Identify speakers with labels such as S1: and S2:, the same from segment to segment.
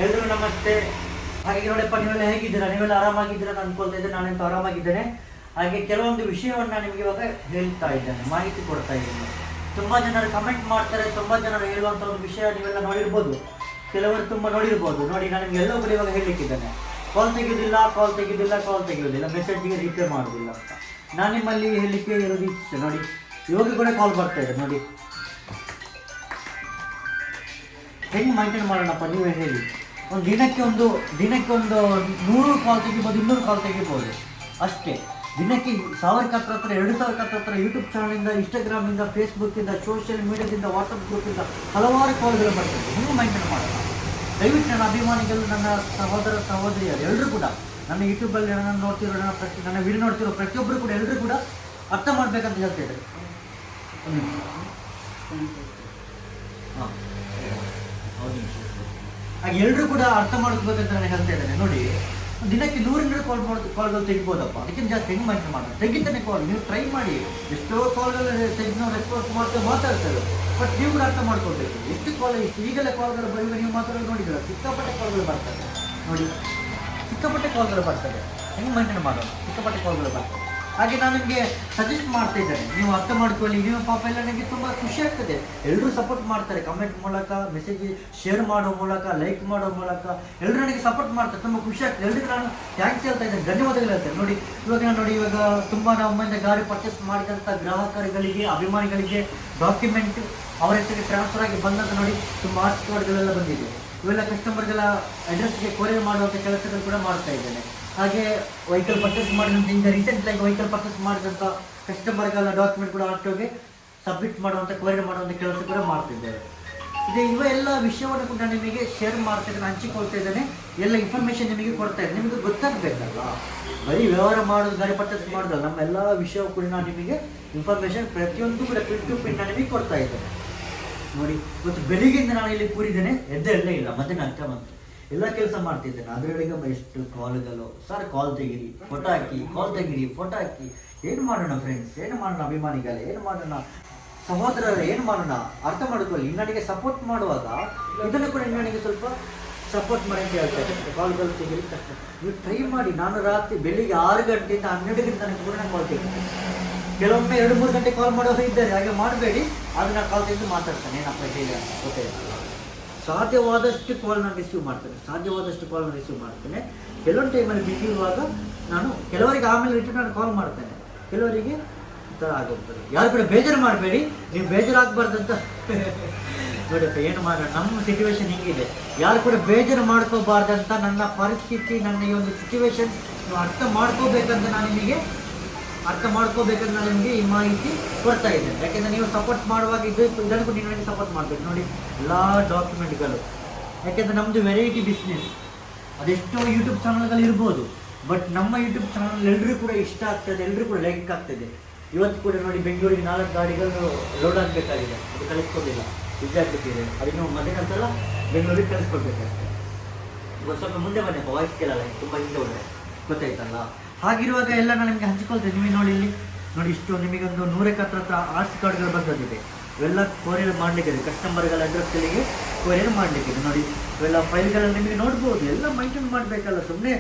S1: ಎಲ್ರಿಗೂ ನಮಸ್ತೆ. ಹಾಗೆ ನೋಡಪ್ಪ, ನೀವೆಲ್ಲ ಹೇಗಿದ್ದೀರಾ? ನೀವೆಲ್ಲ ಆರಾಮಾಗಿದ್ದೀರಾ ಅಂತ ಅನ್ಕೊಳ್ತಾ ಇದ್ದೆ. ನಾನಂತೂ ಆರಾಮಾಗಿದ್ದೇನೆ. ಹಾಗೆ ಕೆಲವೊಂದು ವಿಷಯವನ್ನು ನಿಮಗೆ ಇವಾಗ ಹೇಳ್ತಾ ಇದ್ದೇನೆ, ಮಾಹಿತಿ ಕೊಡ್ತಾ ಇದ್ದೇನೆ. ತುಂಬ ಜನರು ಕಮೆಂಟ್ ಮಾಡ್ತಾರೆ, ತುಂಬ ಜನರು ಹೇಳುವಂಥ ಒಂದು ವಿಷಯ ನೀವೆಲ್ಲ ನೋಡಿರ್ಬೋದು, ಕೆಲವರು ತುಂಬ ನೋಡಿರ್ಬೋದು. ನೋಡಿ, ನಾನು ನಿಮ್ಗೆ ಎಲ್ಲವೂ ಕೂಡ ಇವಾಗ ಹೇಳಲಿಕ್ಕಿದ್ದೇನೆ. ಕಾಲ್ ತೆಗೆಯೋದಿಲ್ಲ, ಮೆಸೇಜ್ಗೆ ರಿಪ್ಲೈ ಮಾಡೋದಿಲ್ಲ ಅಂತ ನಾನು ನಿಮ್ಮಲ್ಲಿ ಹೇಳಲಿಕ್ಕೆ ಇರೋದು ಇಚ್ಛೆ. ನೋಡಿ, ಇವಾಗ ಕೂಡ ಕಾಲ್ ಬರ್ತಾ ಇದೆ. ನೋಡಿ, ಹೆಂಗೆ ಮೈಂಟೈನ್ ಮಾಡೋಣಪ್ಪ ನೀವೇ ಹೇಳಿ. ಒಂದು ದಿನಕ್ಕೆ ಒಂದು 100 ಕಾಲ್ ತೆಗಿಬೋದು, 200 ಕಾಲ್ ತೆಗಿಬೋದು ಅಷ್ಟೇ. ದಿನಕ್ಕೆ 1000 ಹತ್ರ 2000 ಹತ್ರ ಯೂಟ್ಯೂಬ್ ಚಾನಲಿಂದ, ಇನ್ಸ್ಟಾಗ್ರಾಮಿಂದ, ಫೇಸ್ಬುಕ್ಕಿಂದ, ಸೋಷಿಯಲ್ ಮೀಡಿಯಾದಿಂದ, ವಾಟ್ಸಪ್ ಗ್ರೂಪಿಂದ ಹಲವಾರು ಕಾಲ್ಗಳು ಬರ್ತದೆ. ಹೆಂಗೆ ಮೈಂಟೈನ್ ಮಾಡೋಣ? ದಯವಿಟ್ಟು ನನ್ನ ಅಭಿಮಾನಿಗಳು, ನನ್ನ ಸಹೋದರ ಸಹೋದರಿಯರು ಎಲ್ಲರೂ ಕೂಡ, ನನ್ನ ಯೂಟ್ಯೂಬಲ್ಲಿ ನನ್ನ ನೋಡ್ತಿರೋ, ನನ್ನ ವಿಡಿಯೋ ನೋಡ್ತಿರೋ ಪ್ರತಿಯೊಬ್ಬರು ಕೂಡ, ಎಲ್ಲರೂ ಕೂಡ ಅರ್ಥ ಮಾಡಬೇಕಂತ ಹೇಳ್ತಿದ್ದಾರೆ. ಹಾಂ, ಹಾಗೆ ಎಲ್ಲರೂ ಕೂಡ ಅರ್ಥ ಮಾಡ್ಕೋಬೇಕಂತ ನಾನು ಹೇಳ್ತಾ ಇದ್ದೇನೆ. ನೋಡಿ, ದಿನಕ್ಕೆ 100 ಕಾಲ್ಗಳು ತೆಗಿಬೋದಪ್ಪ, ಅದಕ್ಕಿಂತ ಜಾಸ್ತಿ ಹೆಂಗೆ ಮೈಂಟೈನ್ ಮಾಡೋದು? ತೆಗಿತಾನೆ ಕಾಲ್, ನೀವು ಟ್ರೈ ಮಾಡಿ. ಎಷ್ಟೋ ಕಾಲ್ಗಳು ತೆಗೆದು ನಾವು ರೆಸ್ಪಾನ್ಸ್ ಮಾತಾಡ್ತೇವೆ, ಬಟ್ ನೀವು ಕೂಡ ಅರ್ಥ ಮಾಡ್ಕೊಳ್ಬೇಕು. ಎಷ್ಟು ಕಾಲ್, ಈಗೆಲ್ಲ ಕಾಲ್ಗಳು ಬರೀ ನೀವು ಮಾತಾಡೋದು ನೋಡಿದ್ರೆ ಸಿಕ್ಕಾಪಟ್ಟೆ ಕಾಲ್ಗಳು ಬರ್ತದೆ. ನೋಡಿ, ಸಿಕ್ಕಾಪಟ್ಟೆ ಕಾಲ್ಗಳು ಬರ್ತದೆ. ಹೆಂಗೆ ಮೈಂಟೈನ್ ಮಾಡೋದು? ಸಿಕ್ಕಾಪಟ್ಟೆ ಕಾಲ್ಗಳು ಬರ್ತದೆ. ಹಾಗೆ ನಾನು ನಿಮಗೆ ಸಜೆಸ್ಟ್ ಮಾಡ್ತಾ ಇದ್ದೇನೆ, ನೀವು ಅರ್ಥ ಮಾಡ್ಕೊಳ್ಳಿ. ನೀವು ಪಾಪ ಎಲ್ಲ ನನಗೆ ತುಂಬ ಖುಷಿ ಆಗ್ತದೆ. ಎಲ್ಲರೂ ಸಪೋರ್ಟ್ ಮಾಡ್ತಾರೆ, ಕಮೆಂಟ್ ಮೂಲಕ, ಮೆಸೇಜ್ ಶೇರ್ ಮಾಡೋ ಮೂಲಕ, ಲೈಕ್ ಮಾಡೋ ಮೂಲಕ ಎಲ್ಲರೂ ನನಗೆ ಸಪೋರ್ಟ್ ಮಾಡ್ತಾರೆ. ತುಂಬ ಖುಷಿ ಆಗ್ತದೆ. ಎಲ್ಲರಿಗೂ ನಾನು ಥ್ಯಾಂಕ್ಸ್ ಹೇಳ್ತಾ ಇದ್ದೇನೆ, ಧನ್ಯವಾದಗಳು ಹೇಳ್ತೇನೆ. ನೋಡಿ, ಇವಾಗ ತುಂಬ ನಮ್ಮಿಂದ ಗಾಡಿ ಪರ್ಚೇಸ್ ಮಾಡಿದಂಥ ಗ್ರಾಹಕರುಗಳಿಗೆ, ಅಭಿಮಾನಿಗಳಿಗೆ ಡಾಕ್ಯುಮೆಂಟ್ ಅವರ ಹೆಸರಿಗೆ ಟ್ರಾನ್ಸ್ಫರ್ ಆಗಿ ಬಂದಂತ ನೋಡಿ, ತುಂಬ ಆರ್ಟ್ಸ್ ಕಾರ್ಡ್ಗಳೆಲ್ಲ ಬಂದಿದೆ. ಇವೆಲ್ಲ ಕಸ್ಟಮರ್ಗಳ ಅಡ್ರೆಸ್ಗೆ ಕೊರಿಯರ್ ಮಾಡುವಂಥ ಕೆಲಸಗಳು ಕೂಡ ಮಾಡ್ತಾ ಇದ್ದೇನೆ. ಹಾಗೆ ವೆಹಿಕಲ್ ಪರ್ಚೇಸ್ ಮಾಡಿದಂಥ, ಈಗ ರೀಸೆಂಟ್ಲಾಗಿ ವೆಹಿಕಲ್ ಪರ್ಚೇಸ್ ಮಾಡಿದಂಥ ಕಸ್ಟಮರ್ಗಳ ಡಾಕ್ಯುಮೆಂಟ್ ಕೂಡ ಆಟೋಗೆ ಸಬ್ಮಿಟ್ ಮಾಡುವಂಥ, ಕೊರಿಯರ್ ಮಾಡುವಂಥ ಕೆಲಸ ಕೂಡ ಮಾಡ್ತಿದ್ದೇವೆ. ಇವ ಎಲ್ಲ ವಿಷಯವನ್ನು ಕೂಡ ನಿಮಗೆ ಶೇರ್ ಮಾಡ್ತಾ ಇದ್ದೇನೆ, ಹಂಚಿಕೊಳ್ತಾ ಇದ್ದೇನೆ. ಎಲ್ಲ ಇನ್ಫಾರ್ಮೇಷನ್ ನಿಮಗೆ ಕೊಡ್ತಾ ಇದ್ದೇನೆ. ನಿಮಗೆ ಗೊತ್ತಾಗಬೇಕಲ್ಲ, ಬರೀ ವ್ಯವಹಾರ ಮಾಡೋದು, ಗಾಡಿ ಪರ್ಚೇಸ್ ಮಾಡೋದಲ್ಲ, ನಮ್ಮ ಎಲ್ಲ ವಿಷಯ ಕೂಡ ನಾನು ನಿಮಗೆ ಇನ್ಫಾರ್ಮೇಷನ್ ಪ್ರತಿಯೊಂದು ಕೂಡ ಪಿನ್ ಟು ಪಿನ್ ನಾನು ನಿಮಗೆ ಕೊಡ್ತಾ ಇದ್ದೇನೆ. ನೋಡಿ, ಇವತ್ತು ಬೆಳಿಗ್ಗೆಯಿಂದ ನಾನು ಇಲ್ಲಿ ಕೂರಿದ್ದೇನೆ, ಎದ್ದೆಲ್ಲ ಇಲ್ಲ, ಮತ್ತೆ ನಾನು ಅರ್ಥ ಬಂತು, ಎಲ್ಲ ಕೆಲಸ ಮಾಡ್ತಿದ್ದೇನೆ. ಅದರೊಳಗೆ ಎಷ್ಟು ಕಾಲ್ಗಳು. ಸರ್ ಕಾಲ್ ತೆಗೀರಿ, ಫೋಟೋ ಹಾಕಿ, ಕಾಲ್ ತೆಗೀರಿ, ಫೋಟೋ ಹಾಕಿ. ಏನು ಮಾಡೋಣ ಫ್ರೆಂಡ್ಸ್, ಏನು ಮಾಡೋಣ ಅಭಿಮಾನಿಗಳೇ, ಏನು ಮಾಡೋಣ ಸಹೋದರರು, ಏನು ಮಾಡೋಣ? ಅರ್ಥ ಮಾಡ್ಕೊಳ್ಳಿ. ನನಗೆ ಸಪೋರ್ಟ್ ಮಾಡುವಾಗ ಇದನ್ನು ಕೂಡ ನನಗೆ ಸ್ವಲ್ಪ ಸಪೋರ್ಟ್ ಮಾಡಿ ಅಂತ ಹೇಳ್ತಾ ಇದ್ದೇನೆ. ಕಾಲ್ಗಳು ತೆಗೀರಿ, ಕಷ್ಟ ನೀವು ಟ್ರೈ ಮಾಡಿ. ನಾನು ರಾತ್ರಿ ಬೆಳಿಗ್ಗೆ 6 ಗಂಟೆಯಿಂದ 12 ಗಂಟೆ ತನಕ ಕೂಡ ನಾನು ಕಾಲ್ ತೆಗಿತೀನಿ. ಕೆಲವೊಮ್ಮೆ 2-3 ಗಂಟೆ ಕಾಲ್ ಮಾಡೋರು ಇದ್ದಾರೆ, ಹಾಗೆ ಮಾಡಬೇಡಿ. ಅದನ್ನ ಕಾಲ್ ತೆಗೆದು ಮಾತಾಡ್ತಾನೆ, ಏನಪ್ಪ ಹೇಳಿ ಅಂತ ಗೊತ್ತಾಯ್ತು. ಸಾಧ್ಯವಾದಷ್ಟು ಕಾಲ್ ನಾನು ರಿಸೀವ್ ಮಾಡ್ತೇನೆ. ಕೆಲವೊಂದು ಟೈಮಲ್ಲಿ ಬಿಸಿ ಇರುವಾಗ ನಾನು ಕೆಲವರಿಗೆ ಆಮೇಲೆ ರಿಟರ್ನ್ ನಾನು ಕಾಲ್ ಮಾಡ್ತೇನೆ, ಕೆಲವರಿಗೆ ಈ ಥರ ಆಗೋಗ್ತದೆ. ಯಾರು ಕೂಡ ಬೇಜಾರು ಮಾಡಬೇಡಿ, ನೀವು ಬೇಜಾರಾಗಬಾರ್ದಂತ ನೋಡಪ್ಪ. ಏನು ಮಾಡೋಣ, ನಮ್ಮ ಸಿಚುವೇಶನ್ ಹಿಂಗಿದೆ. ಯಾರು ಕೂಡ ಬೇಜಾರು ಮಾಡ್ಕೋಬಾರ್ದಂತ ನನ್ನ ಪರಿಸ್ಥಿತಿ, ನನ್ನ ಈ ಒಂದು ಸಿಚುವೇಶನ್ ನೀವು ಅರ್ಥ ಮಾಡ್ಕೋಬೇಕಂತ ನಾನು ನಿಮಗೆ ಈ ಮಾಹಿತಿ ಕೊಡ್ತಾ ಇದ್ದೇನೆ. ಯಾಕೆಂದರೆ ನೀವು ಸಪೋರ್ಟ್ ಮಾಡುವಾಗ ಇದನ್ನು ಕೂಡ ನನಗೆ ಸಪೋರ್ಟ್ ಮಾಡಬೇಕು. ನೋಡಿ, ಎಲ್ಲ ಡಾಕ್ಯುಮೆಂಟ್ಗಳು, ಯಾಕೆಂದರೆ ನಮ್ಮದು ವೆರೈಟಿ ಬಿಸ್ನೆಸ್. ಅದೆಷ್ಟೋ ಯೂಟ್ಯೂಬ್ ಚಾನಲ್ಗಳು ಇರ್ಬೋದು, ಬಟ್ ನಮ್ಮ ಯೂಟ್ಯೂಬ್ ಚಾನಲ್ ಎಲ್ಲರೂ ಕೂಡ ಇಷ್ಟ ಆಗ್ತದೆ, ಎಲ್ಲರೂ ಕೂಡ ಲೈಕ್ ಆಗ್ತದೆ. ಇವತ್ತು ಕೂಡ ನೋಡಿ, ಬೆಂಗಳೂರಿಗೆ 4 ಗಾಡಿಗಳು ಲೋಡ್ ಆಗಬೇಕಾಗಿದೆ, ಅದು ಕಳಿಸ್ಕೊಡಿಲ್ಲ, ಬಿದ್ದಾಗ್ಬಿಟ್ಟಿದೆ. ಅದನ್ನು ಮಧ್ಯಾಹ್ನ ಬೆಂಗಳೂರಿಗೆ ಕಳಿಸ್ಕೊಡ್ಬೇಕಷ್ಟೆ. ಇವತ್ತು ಸ್ವಲ್ಪ ಮುಂದೆ ಬನ್ನಿ, ವಾಯ್ಸ್ ಕೇಳಲ್ಲ, ತುಂಬ ಹಿಂದೆ ಹೋದರೆ ಗೊತ್ತಾಯ್ತಲ್ಲ. ಹಾಗಿರುವಾಗ ಎಲ್ಲ ನಾನು ನಿಮಗೆ ಹಂಚಿಕೊಳ್ತೇನೆ. ನೀವು ನೋಡಿ, ಇಲ್ಲಿ ನೋಡಿ, ಇಷ್ಟು ನಿಮಗೊಂದು 100 ಹತ್ರ ಆರ್ಟ್ಸ್ ಕಾರ್ಡ್ಗಳು ಬಂದಿದೆ. ಇವೆಲ್ಲ ಕೊರಿಯರ್ ಮಾಡಲಿಕ್ಕೆ, ಕಸ್ಟಮರ್ಗಳ ಅಡ್ರೆಸ್ಗಳಿಗೆ ಕೊರಿಯರ್ ಮಾಡಲಿಕ್ಕೆ. ನೋಡಿ, ಇವೆಲ್ಲ ಫೈಲ್ಗಳಲ್ಲಿ ನಿಮಗೆ ನೋಡ್ಬೋದು. ಎಲ್ಲ ಮೈಂಟೈನ್ ಮಾಡಬೇಕಲ್ಲ, ಸುಮ್ಮನೆ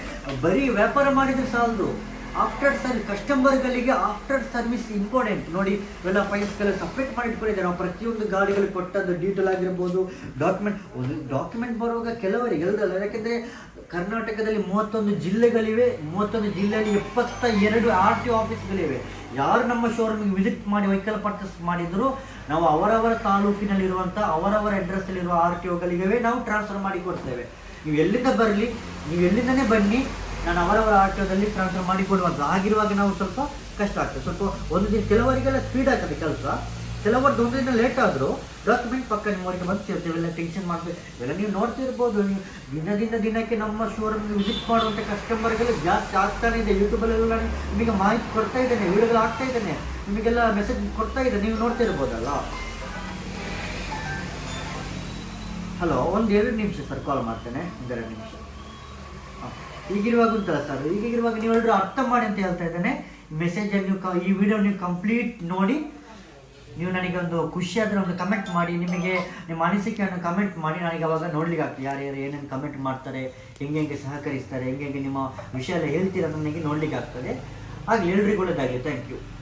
S1: ಬರೀ ವ್ಯಾಪಾರ ಮಾಡಿದರೆ ಸಾಲದು. ಆಫ್ಟರ್ ಕಸ್ಟಮರ್ಗಳಿಗೆ ಆಫ್ಟರ್ ಸರ್ವಿಸ್ ಇಂಪಾರ್ಟೆಂಟ್. ನೋಡಿ, ಇವೆಲ್ಲ ಫೈಲ್ಸ್ಗೆಲ್ಲ ಸಪ್ರೇಟ್ ಮಾಡಿ ಇಟ್ಕೊಂಡಿದ್ದಾರೆ. ನಾವು ಪ್ರತಿಯೊಂದು ಗಾಡಿಗಳು ಕೊಟ್ಟದ್ದು ಡೀಟೇಲ್ ಆಗಿರ್ಬೋದು, ಡಾಕ್ಯುಮೆಂಟ್ ಬರುವಾಗ ಕೆಲವರಿಗೆ ಎಲ್ಲದಲ್ಲ. ಯಾಕೆಂದರೆ ಕರ್ನಾಟಕದಲ್ಲಿ 31 ಜಿಲ್ಲೆಗಳಿವೆ. 31 ಜಿಲ್ಲೆಯಲ್ಲಿ 72 RTO ಆಫೀಸ್ಗಳಿವೆ. ಯಾರು ನಮ್ಮ ಶೋರೂಮಿಗೆ ವಿಸಿಟ್ ಮಾಡಿ ವೆಹಿಕಲ್ ಪರ್ಚೇಸ್ ಮಾಡಿದ್ರು, ನಾವು ಅವರವರ ತಾಲೂಕಿನಲ್ಲಿರುವಂಥ ಅವರವರ ಅಡ್ರೆಸ್ಸಲ್ಲಿರುವ RTOಗಳಿಗೆ ನಾವು ಟ್ರಾನ್ಸ್ಫರ್ ಮಾಡಿ ಕೊಡ್ತೇವೆ. ನೀವು ಎಲ್ಲಿಂದ ಬರಲಿ, ನೀವು ಎಲ್ಲಿಂದನೇ ಬನ್ನಿ, ನಾನು ಅವರವರ RTOದಲ್ಲಿ ಟ್ರಾನ್ಸ್ಫರ್ ಮಾಡಿ ಕೊಡುವಂಥ. ಆಗಿರುವಾಗ ನಾವು ಸ್ವಲ್ಪ ಕಷ್ಟ ಆಗ್ತದೆ. ಸ್ವಲ್ಪ ಒಂದು ದಿನ ಕೆಲವರಿಗೆಲ್ಲ ಸ್ಪೀಡ್ ಆಗ್ತದೆ ಕೆಲಸ, ಕೆಲವರದ್ದು ಒಂದು ದಿನ ಲೇಟ್ ಆದರೂ ಡಾಕ್ಯುಮೆಂಟ್ ಪಕ್ಕ ನಿಮ್ಮವರಿಗೆ ಬಂದು ಸೇರ್ತೇವೆ. ಎಲ್ಲ ಟೆನ್ಷನ್ ಮಾಡಬೇಕು. ಇವೆಲ್ಲ ನೀವು ನೋಡ್ತಿರ್ಬೋದು. ನೀವು ದಿನಕ್ಕೆ ನಮ್ಮ ಶೋರೂಮ್ಗೆ ವಿಸಿಟ್ ಮಾಡುವಂಥ ಕಸ್ಟಮರ್ಗಳು ಜಾಸ್ತಿ ಆಗ್ತಾನೆ ಇದೆ. ಯೂಟ್ಯೂಬಲ್ಲೆಲ್ಲ ನಿಮಗೆ ಮಾಹಿತಿ ಕೊಡ್ತಾ ಇದ್ದೇನೆ, ವಿಡಿಯೋಗಳು ಆಗ್ತಾ ಇದ್ದೇನೆ, ನಿಮಗೆಲ್ಲ ಮೆಸೇಜ್ ಕೊಡ್ತಾ ಇದ್ದೇನೆ, ನೀವು ನೋಡ್ತಿರ್ಬೋದಲ್ಲ. ಹಲೋ, 1-2 ನಿಮಿಷ ಸರ್, ಕಾಲ್ ಮಾಡ್ತೇನೆ, 1-2 ನಿಮಿಷ. ಈಗಿರುವಾಗ ಉಂಟಲ್ಲ ಸರ್, ಈಗಿರುವಾಗ ನೀವೆಲ್ಲರೂ ಅರ್ಥ ಮಾಡಿ ಅಂತ ಹೇಳ್ತಾ ಇದ್ದೇನೆ. ಮೆಸೇಜನ್ನು ಈ ವಿಡಿಯೋ ನೀವು ಕಂಪ್ಲೀಟ್ ನೋಡಿ, ನೀವು ನನಗೆ ಒಂದು ಖುಷಿಯಾದರೆ ಒಂದು ಕಮೆಂಟ್ ಮಾಡಿ, ನಿಮಗೆ ನಿಮ್ಮ ಅನಿಸಿಕೆಯನ್ನು ಕಮೆಂಟ್ ಮಾಡಿ, ನನಗೆ ಅವಾಗ ನೋಡ್ಲಿಕ್ಕೆ ಆಗ್ತದೆ ಯಾರ್ಯಾರು ಏನೇನು ಕಮೆಂಟ್ ಮಾಡ್ತಾರೆ, ಹೆಂಗೆ ಸಹಕರಿಸ್ತಾರೆ, ಹೆಂಗೆ ನಿಮ್ಮ ವಿಷಯ ಎಲ್ಲ ಹೇಳ್ತೀರ ನನಗೆ ನೋಡ್ಲಿಕ್ಕೆ ಆಗ್ತದೆ. ಆಗಲಿ, ಎಲ್ರಿಗೂ ಒಳ್ಳೆಯದಾಗಲಿ. Thank you.